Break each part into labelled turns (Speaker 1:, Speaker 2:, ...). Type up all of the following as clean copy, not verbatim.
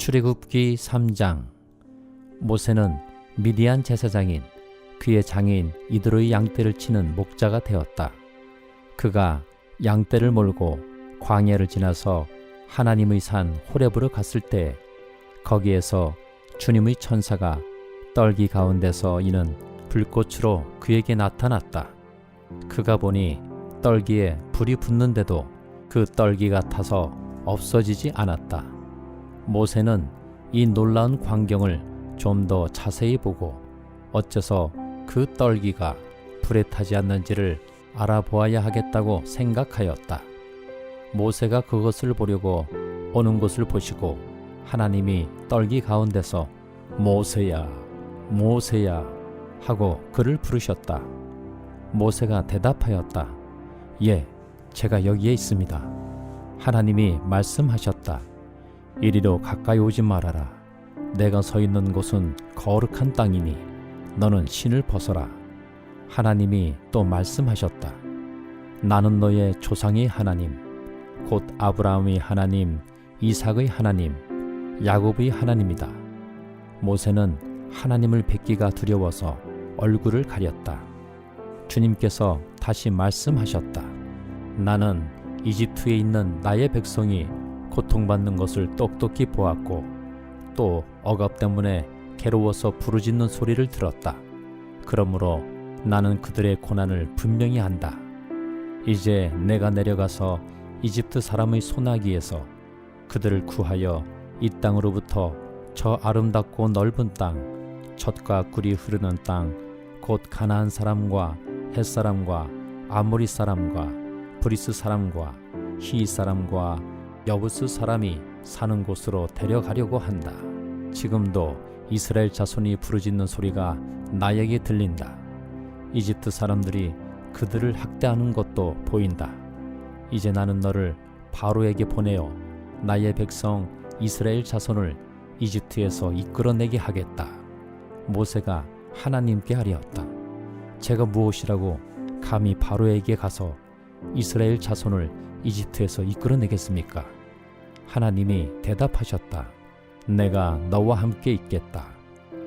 Speaker 1: 출애굽기 3장. 모세는 미디안 제사장인 그의 장인 이드로의 양떼를 치는 목자가 되었다. 그가 양떼를 몰고 광야를 지나서 하나님의 산 호렙으로 갔을 때 거기에서 주님의 천사가 떨기 가운데서 이는 불꽃으로 그에게 나타났다. 그가 보니 떨기에 불이 붙는데도 그 떨기가 타서 없어지지 않았다. 모세는 이 놀라운 광경을 좀 더 자세히 보고 어째서 그 떨기가 불에 타지 않는지를 알아보아야 하겠다고 생각하였다. 모세가 그것을 보려고 오는 것을 보시고 하나님이 떨기 가운데서 모세야, 모세야 하고 그를 부르셨다. 모세가 대답하였다. 예, 제가 여기에 있습니다. 하나님이 말씀하셨다. 이리로 가까이 오지 말아라. 내가 서 있는 곳은 거룩한 땅이니 너는 신을 벗어라. 하나님이 또 말씀하셨다. 나는 너의 조상의 하나님, 곧 아브라함의 하나님, 이삭의 하나님, 야곱의 하나님이다. 모세는 하나님을 뵙기가 두려워서 얼굴을 가렸다. 주님께서 다시 말씀하셨다. 나는 이집트에 있는 나의 백성이 고통받는 것을 똑똑히 보았고 또 억압 때문에 괴로워서 부르짖는 소리를 들었다. 그러므로 나는 그들의 고난을 분명히 안다. 이제 내가 내려가서 이집트 사람의 손아귀에서 그들을 구하여 이 땅으로부터 저 아름답고 넓은 땅, 젖과 꿀이 흐르는 땅, 곧 가나안 사람과 헷 사람과 아모리 사람과 브리스 사람과 히 사람과 여부스 사람이 사는 곳으로 데려가려고 한다. 지금도 이스라엘 자손이 부르짖는 소리가 나에게 들린다. 이집트 사람들이 그들을 학대하는 것도 보인다. 이제 나는 너를 바로에게 보내어 나의 백성 이스라엘 자손을 이집트에서 이끌어내게 하겠다. 모세가 하나님께 아뢰었다. 제가 무엇이라고 감히 바로에게 가서 이스라엘 자손을 이집트에서 이끌어내겠습니까? 하나님이 대답하셨다. 내가 너와 함께 있겠다.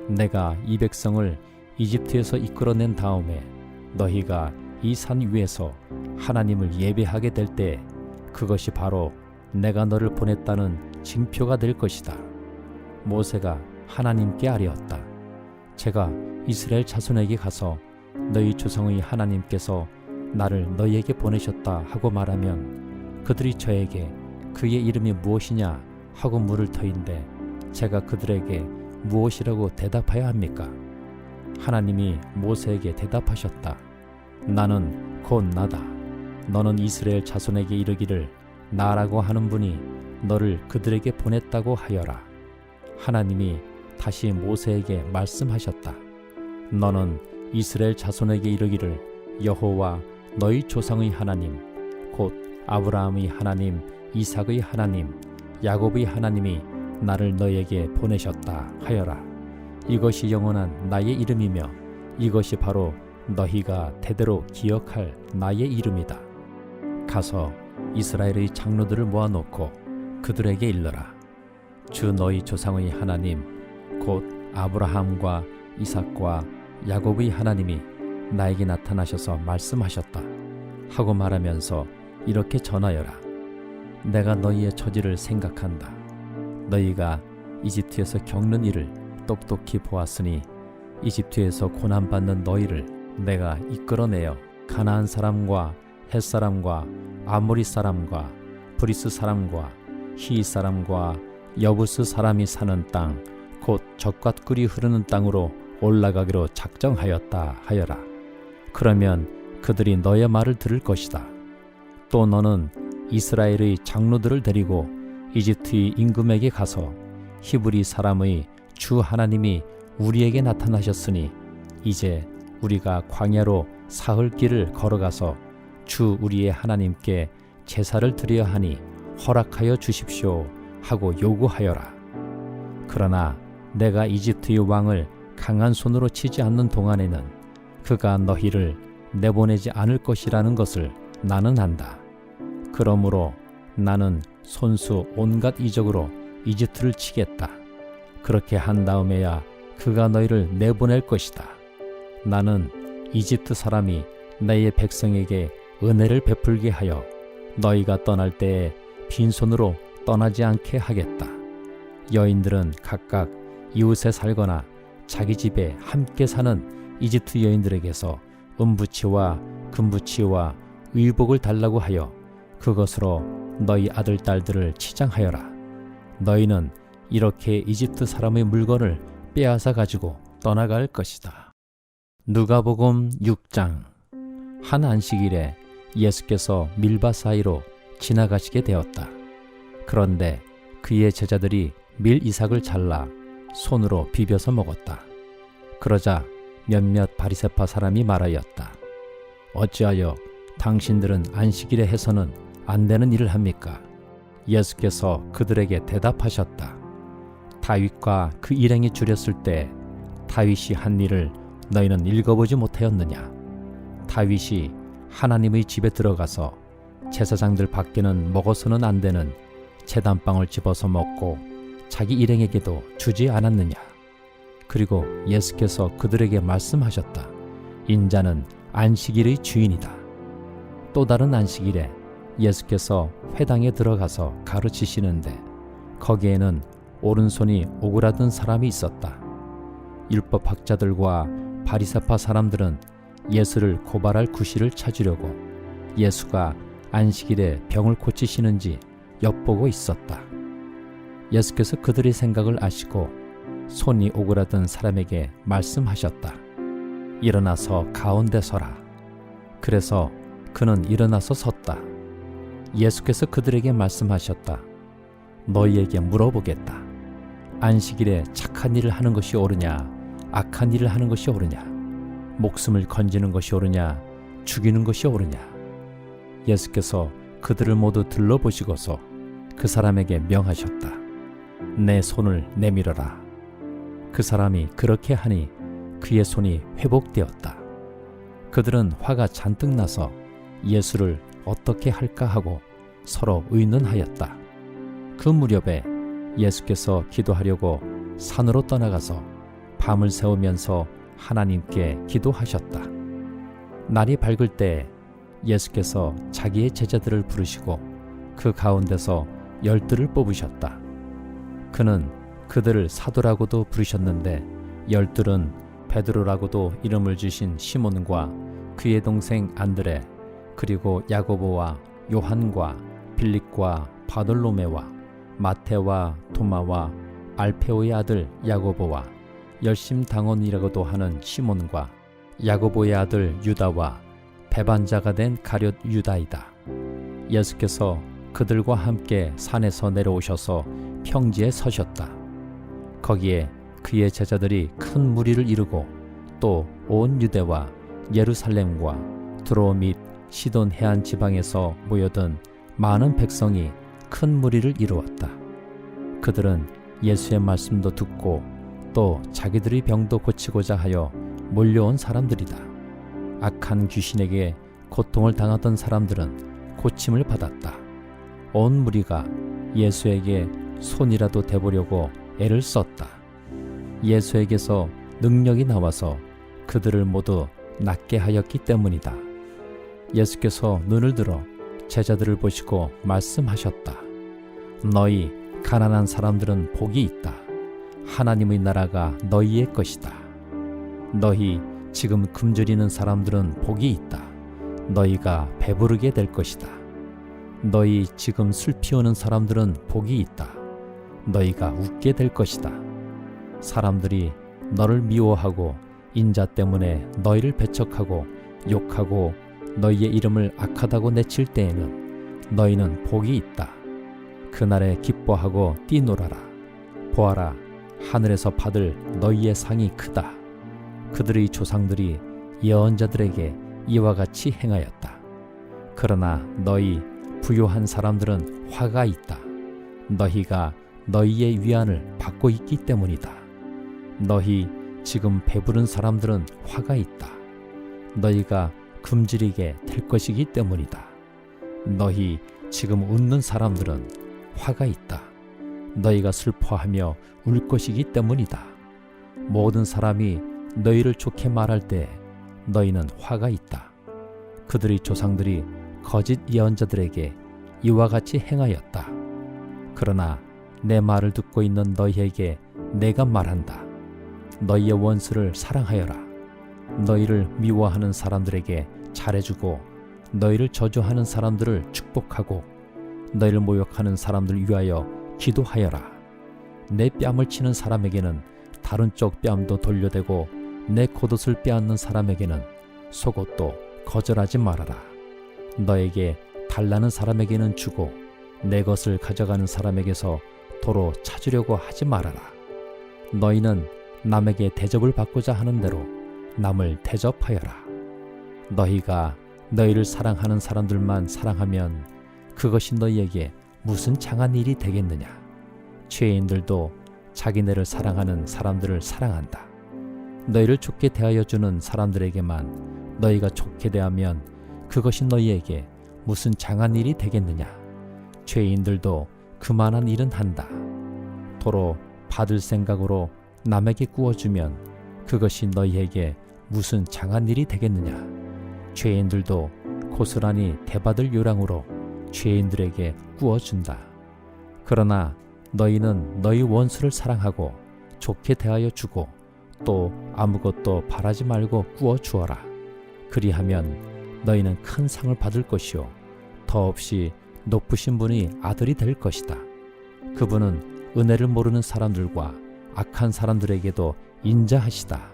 Speaker 1: 내가 이 백성을 이집트에서 이끌어낸 다음에 너희가 이 산 위에서 하나님을 예배하게 될 때 그것이 바로 내가 너를 보냈다는 징표가 될 것이다. 모세가 하나님께 아뢰었다. 제가 이스라엘 자손에게 가서 너희 조상의 하나님께서 나를 너희에게 보내셨다 하고 말하면 그들이 저에게 그의 이름이 무엇이냐 하고 물을 터인데 제가 그들에게 무엇이라고 대답해야 합니까? 하나님이 모세에게 대답하셨다. 나는 곧 나다. 너는 이스라엘 자손에게 이르기를 나라고 하는 분이 너를 그들에게 보냈다고 하여라. 하나님이 다시 모세에게 말씀하셨다. 너는 이스라엘 자손에게 이르기를 여호와 너희 조상의 하나님, 곧 아브라함의 하나님, 이삭의 하나님, 야곱의 하나님이 나를 너에게 보내셨다 하여라. 이것이 영원한 나의 이름이며 이것이 바로 너희가 대대로 기억할 나의 이름이다. 가서 이스라엘의 장로들을 모아놓고 그들에게 일러라. 주 너희 조상의 하나님 곧 아브라함과 이삭과 야곱의 하나님이 나에게 나타나셔서 말씀하셨다 하고 말하면서 이렇게 전하여라. 내가 너희의 처지를 생각한다. 너희가 이집트에서 겪는 일을 똑똑히 보았으니 이집트에서 고난받는 너희를 내가 이끌어내어 가나안 사람과 헷 사람과 아모리 사람과 브리스 사람과 히 사람과 여부스 사람이 사는 땅, 곧 젖과 꿀이 흐르는 땅으로 올라가기로 작정하였다 하여라. 그러면 그들이 너의 말을 들을 것이다. 또 너는 이스라엘의 장로들을 데리고 이집트의 임금에게 가서 히브리 사람의 주 하나님이 우리에게 나타나셨으니 이제 우리가 광야로 사흘 길을 걸어가서 주 우리의 하나님께 제사를 드려야 하니 허락하여 주십시오 하고 요구하여라. 그러나 내가 이집트의 왕을 강한 손으로 치지 않는 동안에는 그가 너희를 내보내지 않을 것이라는 것을 나는 안다. 그러므로 나는 손수 온갖 이적으로 이집트를 치겠다. 그렇게 한 다음에야 그가 너희를 내보낼 것이다. 나는 이집트 사람이 너희의 백성에게 은혜를 베풀게 하여 너희가 떠날 때에 빈손으로 떠나지 않게 하겠다. 여인들은 각각 이웃에 살거나 자기 집에 함께 사는 이집트 여인들에게서 은부치와 금부치와 의복을 달라고 하여 그것으로 너희 아들 딸들을 치장하여라. 너희는 이렇게 이집트 사람의 물건을 빼앗아 가지고 떠나갈 것이다. 누가복음 6장. 한 안식일에 예수께서 밀밭 사이로 지나가시게 되었다. 그런데 그의 제자들이 밀 이삭을 잘라 손으로 비벼서 먹었다. 그러자 몇몇 바리새파 사람이 말하였다. 어찌하여 당신들은 안식일에 해서는 안 되는 일을 합니까? 예수께서 그들에게 대답하셨다. 다윗과 그 일행이 줄였을 때 다윗이 한 일을 너희는 읽어보지 못하였느냐? 다윗이 하나님의 집에 들어가서 제사장들 밖에는 먹어서는 안 되는 제단빵을 집어서 먹고 자기 일행에게도 주지 않았느냐? 그리고 예수께서 그들에게 말씀하셨다. 인자는 안식일의 주인이다. 또 다른 안식일에 예수께서 회당에 들어가서 가르치시는데 거기에는 오른손이 오그라든 사람이 있었다. 율법학자들과 바리새파 사람들은 예수를 고발할 구실을 찾으려고 예수가 안식일에 병을 고치시는지 엿보고 있었다. 예수께서 그들의 생각을 아시고 손이 오그라든 사람에게 말씀하셨다. 일어나서 가운데 서라. 그래서 그는 일어나서 섰다. 예수께서 그들에게 말씀하셨다. 너희에게 물어보겠다. 안식일에 착한 일을 하는 것이 옳으냐, 악한 일을 하는 것이 옳으냐, 목숨을 건지는 것이 옳으냐, 죽이는 것이 옳으냐. 예수께서 그들을 모두 들러보시고서 그 사람에게 명하셨다. 내 손을 내밀어라. 그 사람이 그렇게 하니 그의 손이 회복되었다. 그들은 화가 잔뜩 나서 예수를 어떻게 할까 하고 서로 의논하였다. 그 무렵에 예수께서 기도하려고 산으로 떠나가서 밤을 새우면서 하나님께 기도하셨다. 날이 밝을 때 예수께서 자기의 제자들을 부르시고 그 가운데서 12를 뽑으셨다. 그는 그들을 사도라고도 부르셨는데 12은 베드로라고도 이름을 주신 시몬과 그의 동생 안드레, 그리고 야고보와 요한과 빌립과 바돌로메와 마테와 도마와 알페오의 아들 야고보와 열심당원이라고도 하는 시몬과 야고보의 아들 유다와 배반자가 된 가룟 유다이다. 예수께서 그들과 함께 산에서 내려오셔서 평지에 서셨다. 거기에 그의 제자들이 큰 무리를 이루고 또 온 유대와 예루살렘과 두로 및 시돈 해안 지방에서 모여든 많은 백성이 큰 무리를 이루었다. 그들은 예수의 말씀도 듣고 또 자기들의 병도 고치고자 하여 몰려온 사람들이다. 악한 귀신에게 고통을 당하던 사람들은 고침을 받았다. 온 무리가 예수에게 손이라도 대보려고 애를 썼다. 예수에게서 능력이 나와서 그들을 모두 낫게 하였기 때문이다. 예수께서 눈을 들어 제자들을 보시고 말씀하셨다. 너희 가난한 사람들은 복이 있다. 하나님의 나라가 너희의 것이다. 너희 지금 굶주리는 사람들은 복이 있다. 너희가 배부르게 될 것이다. 너희 지금 술 피우는 사람들은 복이 있다. 너희가 웃게 될 것이다. 사람들이 너를 미워하고 인자 때문에 너희를 배척하고 욕하고 너희의 이름을 악하다고 내칠 때에는 너희는 복이 있다. 그날에 기뻐하고 뛰놀아라. 보아라, 하늘에서 받을 너희의 상이 크다. 그들의 조상들이 예언자들에게 이와 같이 행하였다. 그러나 너희 부요한 사람들은 화가 있다. 너희가 너희의 위안을 받고 있기 때문이다. 너희 지금 배부른 사람들은 화가 있다. 너희가 굶주리게 될 것이기 때문이다. 너희 지금 웃는 사람들은 화가 있다. 너희가 슬퍼하며 울 것이기 때문이다. 모든 사람이 너희를 좋게 말할 때 너희는 화가 있다. 그들의 조상들이 거짓 예언자들에게 이와 같이 행하였다. 그러나 내 말을 듣고 있는 너희에게 내가 말한다. 너희의 원수를 사랑하여라. 너희를 미워하는 사람들에게 잘해주고 너희를 저주하는 사람들을 축복하고 너희를 모욕하는 사람들 위하여 기도하여라. 내 뺨을 치는 사람에게는 다른 쪽 뺨도 돌려대고 내 겉옷을 빼앗는 사람에게는 속옷도 거절하지 말아라. 너에게 달라는 사람에게는 주고 내 것을 가져가는 사람에게서 도로 찾으려고 하지 말아라. 너희는 남에게 대접을 받고자 하는 대로 남을 대접하여라. 너희가 너희를 사랑하는 사람들만 사랑하면 그것이 너희에게 무슨 장한 일이 되겠느냐. 죄인들도 자기네를 사랑하는 사람들을 사랑한다. 너희를 좋게 대하여 주는 사람들에게만 너희가 좋게 대하면 그것이 너희에게 무슨 장한 일이 되겠느냐. 죄인들도 그만한 일은 한다. 도로 받을 생각으로 남에게 구워주면 그것이 너희에게 무슨 장한 일이 되겠느냐. 죄인들도 고스란히 대받을 요량으로 죄인들에게 구워준다. 그러나 너희는 너희 원수를 사랑하고 좋게 대하여 주고 또 아무것도 바라지 말고 구워주어라. 그리하면 너희는 큰 상을 받을 것이요 더없이 높으신 분의 아들이 될 것이다. 그분은 은혜를 모르는 사람들과 악한 사람들에게도 인자하시다.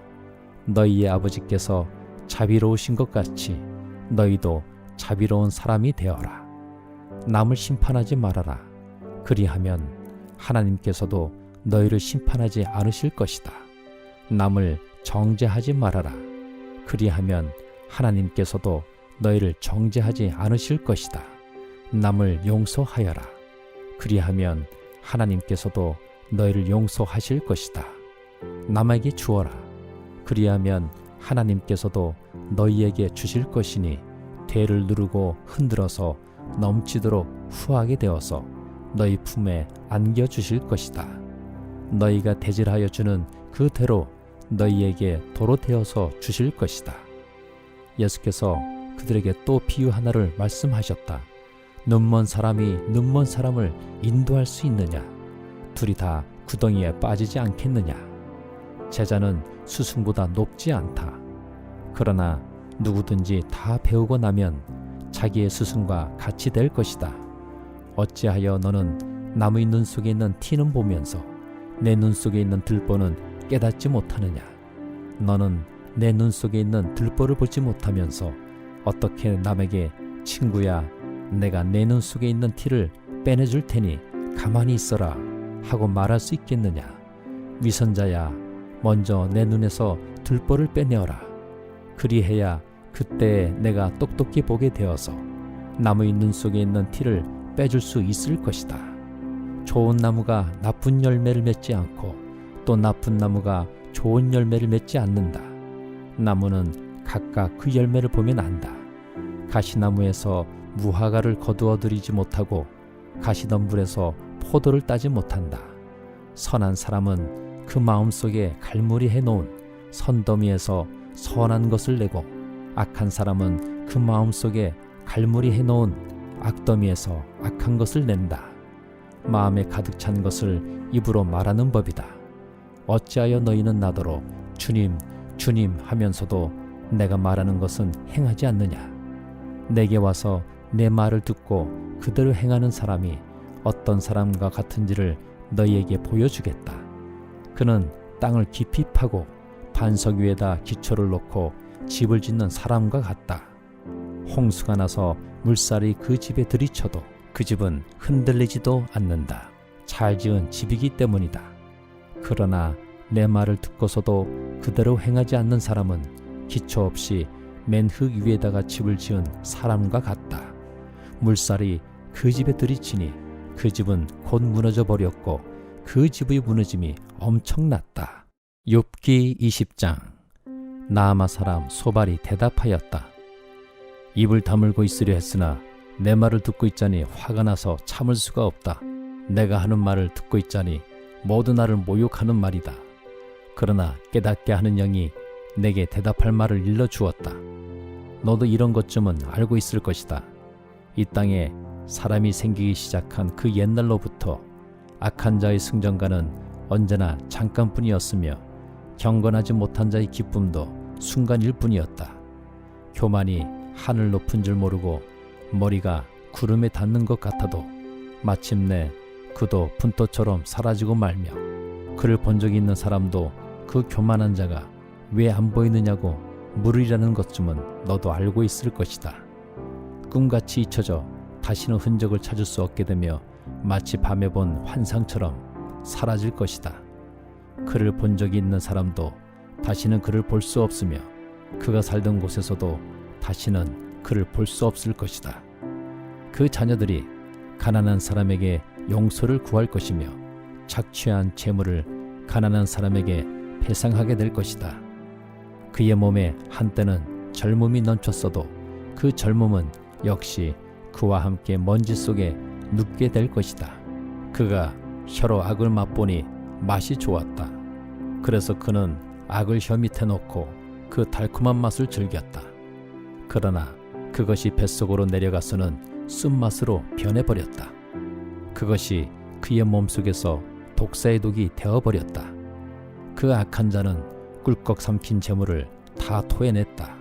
Speaker 1: 너희의 아버지께서 자비로우신 것 같이 너희도 자비로운 사람이 되어라. 남을 심판하지 말아라. 그리하면 하나님께서도 너희를 심판하지 않으실 것이다. 남을 정죄하지 말아라. 그리하면 하나님께서도 너희를 정죄하지 않으실 것이다. 남을 용서하여라. 그리하면 하나님께서도 너희를 용서하실 것이다. 남에게 주어라. 그리하면 하나님께서도 너희에게 주실 것이니 대를 누르고 흔들어서 넘치도록 후하게 되어서 너희 품에 안겨주실 것이다. 너희가 대질하여 주는 그 대로 너희에게 도로 되어서 주실 것이다. 예수께서 그들에게 또 비유 하나를 말씀하셨다. 눈먼 사람이 눈먼 사람을 인도할 수 있느냐? 둘이 다 구덩이에 빠지지 않겠느냐? 제자는 스승보다 높지 않다. 그러나 누구든지 다 배우고 나면 자기의 스승과 같이 될 것이다. 어찌하여 너는 남의 눈 속에 있는 티는 보면서 내 눈 속에 있는 들보는 깨닫지 못하느냐? 너는 내 눈 속에 있는 들보를 보지 못하면서 어떻게 남에게 친구야, 내가 내 눈 속에 있는 티를 빼내줄 테니 가만히 있어라 하고 말할 수 있겠느냐? 위선자야, 먼저 내 눈에서 들보를 빼내어라. 그리해야 그때 내가 똑똑히 보게 되어서 남의 눈 속에 있는 티를 빼줄 수 있을 것이다. 좋은 나무가 나쁜 열매를 맺지 않고 또 나쁜 나무가 좋은 열매를 맺지 않는다. 나무는 각각 그 열매를 보면 안다. 가시나무에서 무화과를 거두어들이지 못하고 가시덤불에서 포도를 따지 못한다. 선한 사람은 그 마음속에 갈무리 해놓은 선더미에서 선한 것을 내고 악한 사람은 그 마음속에 갈무리 해놓은 악더미에서 악한 것을 낸다. 마음에 가득 찬 것을 입으로 말하는 법이다. 어찌하여 너희는 나더러 주님, 주님 하면서도 내가 말하는 것은 행하지 않느냐? 내게 와서 내 말을 듣고 그대로 행하는 사람이 어떤 사람과 같은지를 너희에게 보여주겠다. 그는 땅을 깊이 파고 반석 위에다 기초를 놓고 집을 짓는 사람과 같다. 홍수가 나서 물살이 그 집에 들이쳐도 그 집은 흔들리지도 않는다. 잘 지은 집이기 때문이다. 그러나 내 말을 듣고서도 그대로 행하지 않는 사람은 기초 없이 맨 흙 위에다가 집을 지은 사람과 같다. 물살이 그 집에 들이치니 그 집은 곧 무너져 버렸고 그 집의 무너짐이 엄청났다. 욥기 20장. 나아마 사람 소발이 대답하였다. 입을 다물고 있으려 했으나 내 말을 듣고 있자니 화가 나서 참을 수가 없다. 내가 하는 말을 듣고 있자니 모두 나를 모욕하는 말이다. 그러나 깨닫게 하는 영이 내게 대답할 말을 일러주었다. 너도 이런 것쯤은 알고 있을 것이다. 이 땅에 사람이 생기기 시작한 그 옛날로부터 악한 자의 승전가는 언제나 잠깐뿐이었으며 경건하지 못한 자의 기쁨도 순간일 뿐이었다. 교만이 하늘 높은 줄 모르고 머리가 구름에 닿는 것 같아도 마침내 그도 분토처럼 사라지고 말며 그를 본 적이 있는 사람도 그 교만한 자가 왜 안 보이느냐고 물으리라는 것쯤은 너도 알고 있을 것이다. 꿈같이 잊혀져 다시는 흔적을 찾을 수 없게 되며 마치 밤에 본 환상처럼 사라질 것이다. 그를 본 적이 있는 사람도 다시는 그를 볼 수 없으며 그가 살던 곳에서도 다시는 그를 볼 수 없을 것이다. 그 자녀들이 가난한 사람에게 용서를 구할 것이며 착취한 재물을 가난한 사람에게 배상하게 될 것이다. 그의 몸에 한때는 젊음이 넘쳤어도 그 젊음은 역시 그와 함께 먼지 속에 눕게 될 것이다. 그가 혀로 악을 맛보니 맛이 좋았다. 그래서 그는 악을 혀 밑에 놓고 그 달콤한 맛을 즐겼다. 그러나 그것이 뱃속으로 내려가서는 쓴맛으로 변해버렸다. 그것이 그의 몸속에서 독사의 독이 되어버렸다. 그 악한 자는 꿀꺽 삼킨 재물을 다 토해냈다.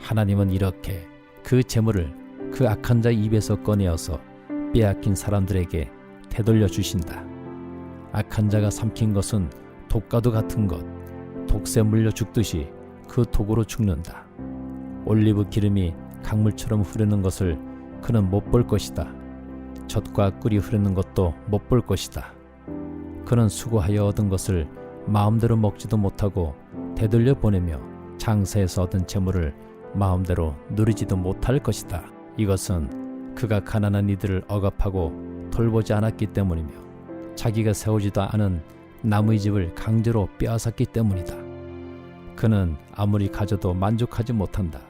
Speaker 1: 하나님은 이렇게 그 재물을 그 악한 자의 입에서 꺼내어서 빼앗긴 사람들에게 되돌려 주신다. 악한 자가 삼킨 것은 독과도 같은 것, 독새 물려 죽듯이 그 독으로 죽는다. 올리브 기름이 강물처럼 흐르는 것을 그는 못 볼 것이다. 젖과 꿀이 흐르는 것도 못 볼 것이다. 그는 수고하여 얻은 것을 마음대로 먹지도 못하고 되돌려 보내며 장사에서 얻은 재물을 마음대로 누리지도 못할 것이다. 이것은 그가 가난한 이들을 억압하고 돌보지 않았기 때문이며 자기가 세우지도 않은 남의 집을 강제로 빼앗았기 때문이다. 그는 아무리 가져도 만족하지 못한다.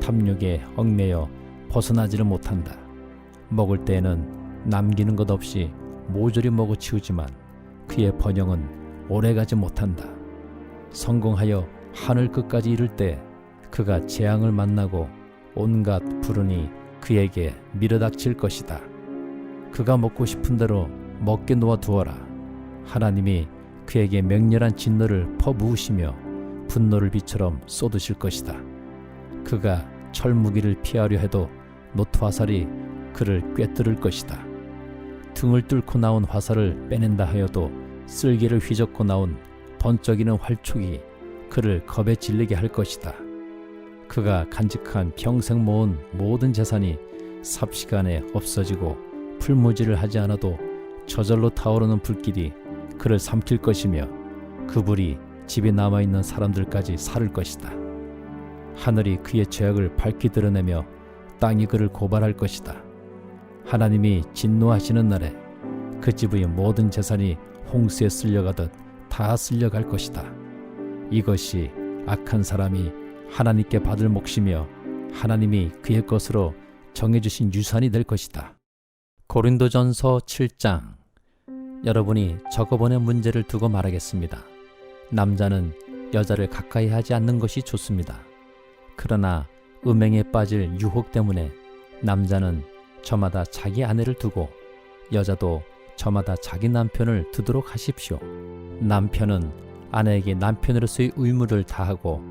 Speaker 1: 탐욕에 얽매여 벗어나지를 못한다. 먹을 때에는 남기는 것 없이 모조리 먹어치우지만 그의 번영은 오래가지 못한다. 성공하여 하늘 끝까지 이를 때 그가 재앙을 만나고 온갖 불운이 그에게 밀어닥칠 것이다. 그가 먹고 싶은 대로 먹게 놓아두어라. 하나님이 그에게 맹렬한 진노를 퍼부으시며 분노를 비처럼 쏟으실 것이다. 그가 철무기를 피하려 해도 노트화살이 그를 꿰뚫을 것이다. 등을 뚫고 나온 화살을 빼낸다 하여도 쓸개를 휘젓고 나온 번쩍이는 활촉이 그를 겁에 질리게 할 것이다. 그가 간직한 평생 모은 모든 재산이 삽시간에 없어지고 풀무지를 하지 않아도 저절로 타오르는 불길이 그를 삼킬 것이며 그 불이 집에 남아있는 사람들까지 사를 것이다. 하늘이 그의 죄악을 밝히 드러내며 땅이 그를 고발할 것이다. 하나님이 진노하시는 날에 그 집의 모든 재산이 홍수에 쓸려가듯 다 쓸려갈 것이다. 이것이 악한 사람이 하나님께 받을 몫이며 하나님이 그의 것으로 정해주신 유산이 될 것이다. 고린도전서 7장. 여러분이 적어보낸 문제를 두고 말하겠습니다. 남자는 여자를 가까이 하지 않는 것이 좋습니다. 그러나 음행에 빠질 유혹 때문에 남자는 저마다 자기 아내를 두고 여자도 저마다 자기 남편을 두도록 하십시오. 남편은 아내에게 남편으로서의 의무를 다하고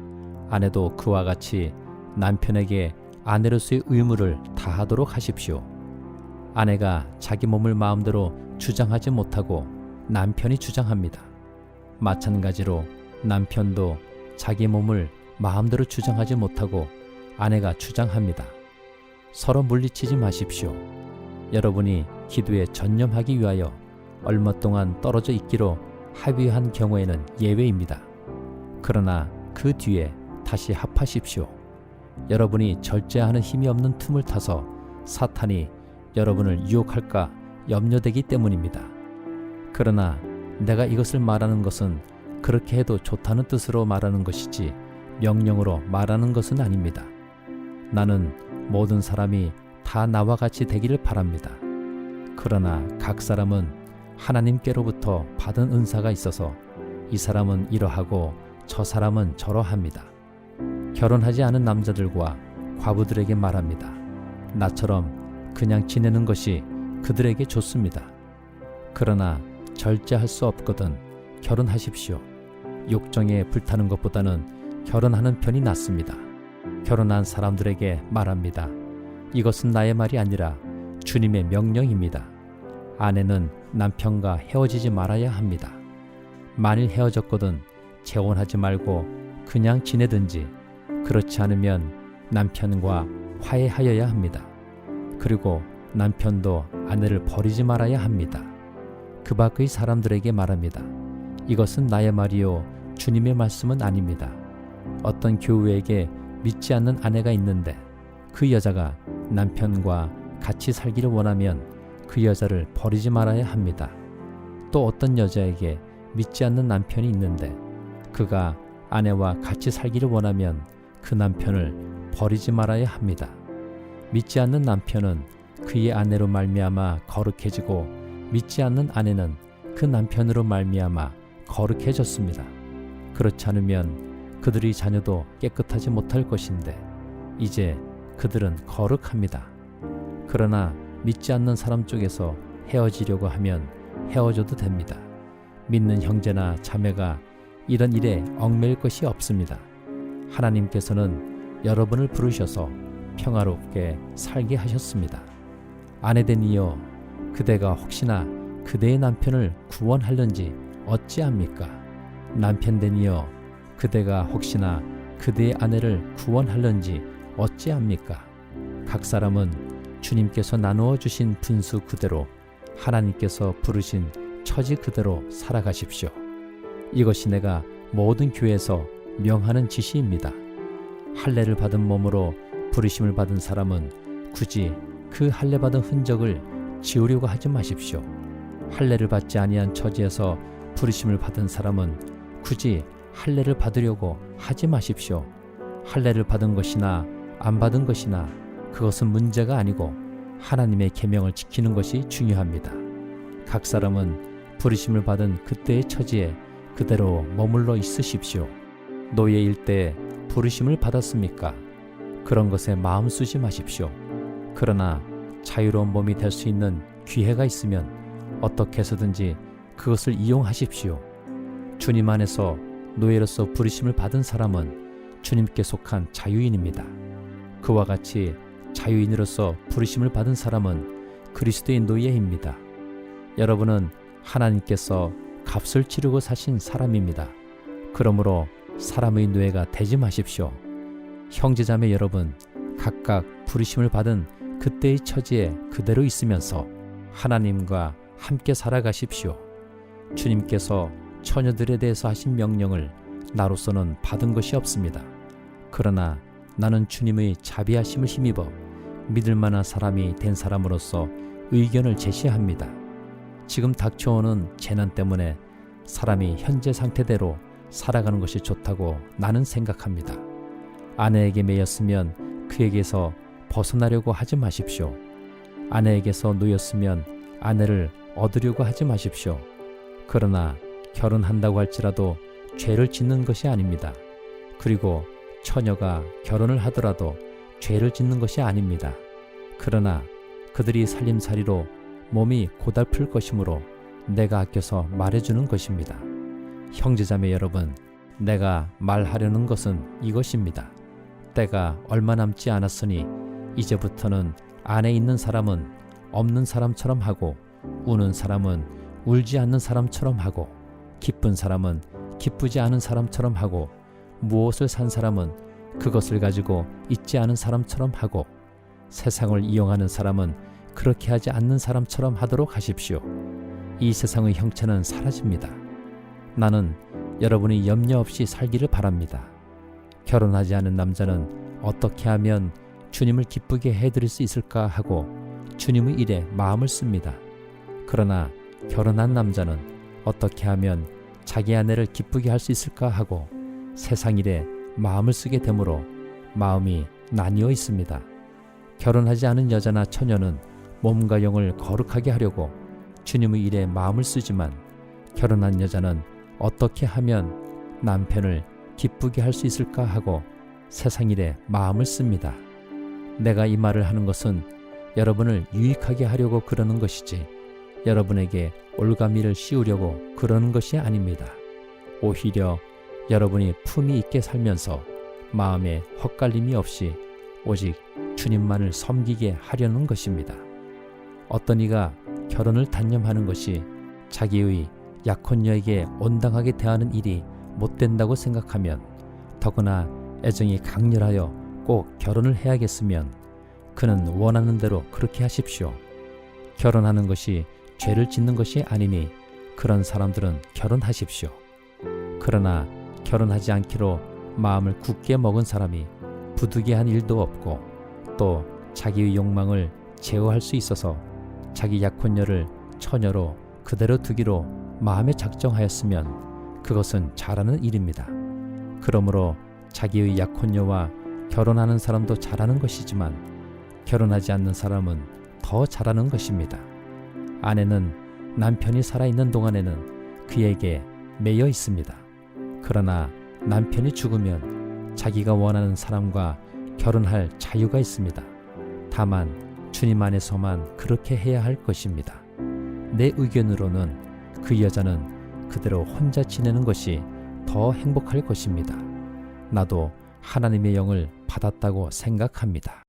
Speaker 1: 아내도 그와 같이 남편에게 아내로서의 의무를 다하도록 하십시오. 아내가 자기 몸을 마음대로 주장하지 못하고 남편이 주장합니다. 마찬가지로 남편도 자기 몸을 마음대로 주장하지 못하고 아내가 주장합니다. 서로 물리치지 마십시오. 여러분이 기도에 전념하기 위하여 얼마 동안 떨어져 있기로 합의한 경우에는 예외입니다. 그러나 그 뒤에 다시 합하십시오. 여러분이 절제하는 힘이 없는 틈을 타서 사탄이 여러분을 유혹할까 염려되기 때문입니다. 그러나 내가 이것을 말하는 것은 그렇게 해도 좋다는 뜻으로 말하는 것이지 명령으로 말하는 것은 아닙니다. 나는 모든 사람이 다 나와 같이 되기를 바랍니다. 그러나 각 사람은 하나님께로부터 받은 은사가 있어서 이 사람은 이러하고 저 사람은 저러합니다. 결혼하지 않은 남자들과 과부들에게 말합니다. 나처럼 그냥 지내는 것이 그들에게 좋습니다. 그러나 절제할 수 없거든 결혼하십시오. 욕정에 불타는 것보다는 결혼하는 편이 낫습니다. 결혼한 사람들에게 말합니다. 이것은 나의 말이 아니라 주님의 명령입니다. 아내는 남편과 헤어지지 말아야 합니다. 만일 헤어졌거든 재혼하지 말고 그냥 지내든지, 그렇지 않으면 남편과 화해하여야 합니다. 그리고 남편도 아내를 버리지 말아야 합니다. 그 밖의 사람들에게 말합니다. 이것은 나의 말이요 주님의 말씀은 아닙니다. 어떤 교우에게 믿지 않는 아내가 있는데 그 여자가 남편과 같이 살기를 원하면 그 여자를 버리지 말아야 합니다. 또 어떤 여자에게 믿지 않는 남편이 있는데 그가 아내와 같이 살기를 원하면 그 남편을 버리지 말아야 합니다. 믿지 않는 남편은 그의 아내로 말미암아 거룩해지고 믿지 않는 아내는 그 남편으로 말미암아 거룩해졌습니다. 그렇지 않으면 그들의 자녀도 깨끗하지 못할 것인데 이제 그들은 거룩합니다. 그러나 믿지 않는 사람 쪽에서 헤어지려고 하면 헤어져도 됩니다. 믿는 형제나 자매가 이런 일에 얽매일 것이 없습니다. 하나님께서는 여러분을 부르셔서 평화롭게 살게 하셨습니다. 아내된 이여, 그대가 혹시나 그대의 남편을 구원하려는지 어찌합니까? 남편된 이여, 그대가 혹시나 그대의 아내를 구원하려는지 어찌합니까? 각 사람은 주님께서 나누어 주신 분수 그대로 하나님께서 부르신 처지 그대로 살아가십시오. 이것이 내가 모든 교회에서 명하는 지시입니다. 할례를 받은 몸으로 부르심을 받은 사람은 굳이 그 할례 받은 흔적을 지우려고 하지 마십시오. 할례를 받지 아니한 처지에서 부르심을 받은 사람은 굳이 할례를 받으려고 하지 마십시오. 할례를 받은 것이나 안 받은 것이나 그것은 문제가 아니고 하나님의 계명을 지키는 것이 중요합니다. 각 사람은 부르심을 받은 그때의 처지에 그대로 머물러 있으십시오. 노예일 때 부르심을 받았습니까? 그런 것에 마음 쓰지 마십시오. 그러나 자유로운 몸이 될 수 있는 기회가 있으면 어떻게 해서든지 그것을 이용하십시오. 주님 안에서 노예로서 부르심을 받은 사람은 주님께 속한 자유인입니다. 그와 같이 자유인으로서 부르심을 받은 사람은 그리스도의 노예입니다. 여러분은 하나님께서 값을 치르고 사신 사람입니다. 그러므로 사람의 노예가 되지 마십시오. 형제자매 여러분, 각각 부르심을 받은 그때의 처지에 그대로 있으면서 하나님과 함께 살아가십시오. 주님께서 처녀들에 대해서 하신 명령을 나로서는 받은 것이 없습니다. 그러나 나는 주님의 자비하심을 힘입어 믿을 만한 사람이 된 사람으로서 의견을 제시합니다. 지금 닥쳐오는 재난 때문에 사람이 현재 상태대로 살아가는 것이 좋다고 나는 생각합니다. 아내에게 매였으면 그에게서 벗어나려고 하지 마십시오. 아내에게서 놓였으면 아내를 얻으려고 하지 마십시오. 그러나 결혼한다고 할지라도 죄를 짓는 것이 아닙니다. 그리고 처녀가 결혼을 하더라도 죄를 짓는 것이 아닙니다. 그러나 그들이 살림살이로 몸이 고달플 것이므로 내가 아껴서 말해주는 것입니다. 형제자매 여러분, 내가 말하려는 것은 이것입니다. 때가 얼마 남지 않았으니 이제부터는 안에 있는 사람은 없는 사람처럼 하고 우는 사람은 울지 않는 사람처럼 하고 기쁜 사람은 기쁘지 않은 사람처럼 하고 무엇을 산 사람은 그것을 가지고 있지 않은 사람처럼 하고 세상을 이용하는 사람은 그렇게 하지 않는 사람처럼 하도록 하십시오. 이 세상의 형체는 사라집니다. 나는 여러분이 염려 없이 살기를 바랍니다. 결혼하지 않은 남자는 어떻게 하면 주님을 기쁘게 해드릴 수 있을까 하고 주님의 일에 마음을 씁니다. 그러나 결혼한 남자는 어떻게 하면 자기 아내를 기쁘게 할 수 있을까 하고 세상 일에 마음을 쓰게 되므로 마음이 나뉘어 있습니다. 결혼하지 않은 여자나 처녀는 몸과 영을 거룩하게 하려고 주님의 일에 마음을 쓰지만 결혼한 여자는 어떻게 하면 남편을 기쁘게 할 수 있을까 하고 세상 일에 마음을 씁니다. 내가 이 말을 하는 것은 여러분을 유익하게 하려고 그러는 것이지 여러분에게 올가미를 씌우려고 그러는 것이 아닙니다. 오히려 여러분이 품위 있게 살면서 마음에 헛갈림이 없이 오직 주님만을 섬기게 하려는 것입니다. 어떤 이가 결혼을 단념하는 것이 자기의 약혼녀에게 온당하게 대하는 일이 못된다고 생각하면, 더구나 애정이 강렬하여 꼭 결혼을 해야겠으면 그는 원하는 대로 그렇게 하십시오. 결혼하는 것이 죄를 짓는 것이 아니니 그런 사람들은 결혼하십시오. 그러나 결혼하지 않기로 마음을 굳게 먹은 사람이 부득이한 일도 없고 또 자기의 욕망을 제어할 수 있어서 자기 약혼녀를 처녀로 그대로 두기로 마음에 작정하였으면 그것은 잘하는 일입니다. 그러므로 자기의 약혼녀와 결혼하는 사람도 잘하는 것이지만 결혼하지 않는 사람은 더 잘하는 것입니다. 아내는 남편이 살아있는 동안에는 그에게 매여 있습니다. 그러나 남편이 죽으면 자기가 원하는 사람과 결혼할 자유가 있습니다. 다만 주님 안에서만 그렇게 해야 할 것입니다. 내 의견으로는 그 여자는 그대로 혼자 지내는 것이 더 행복할 것입니다. 나도 하나님의 영을 받았다고 생각합니다.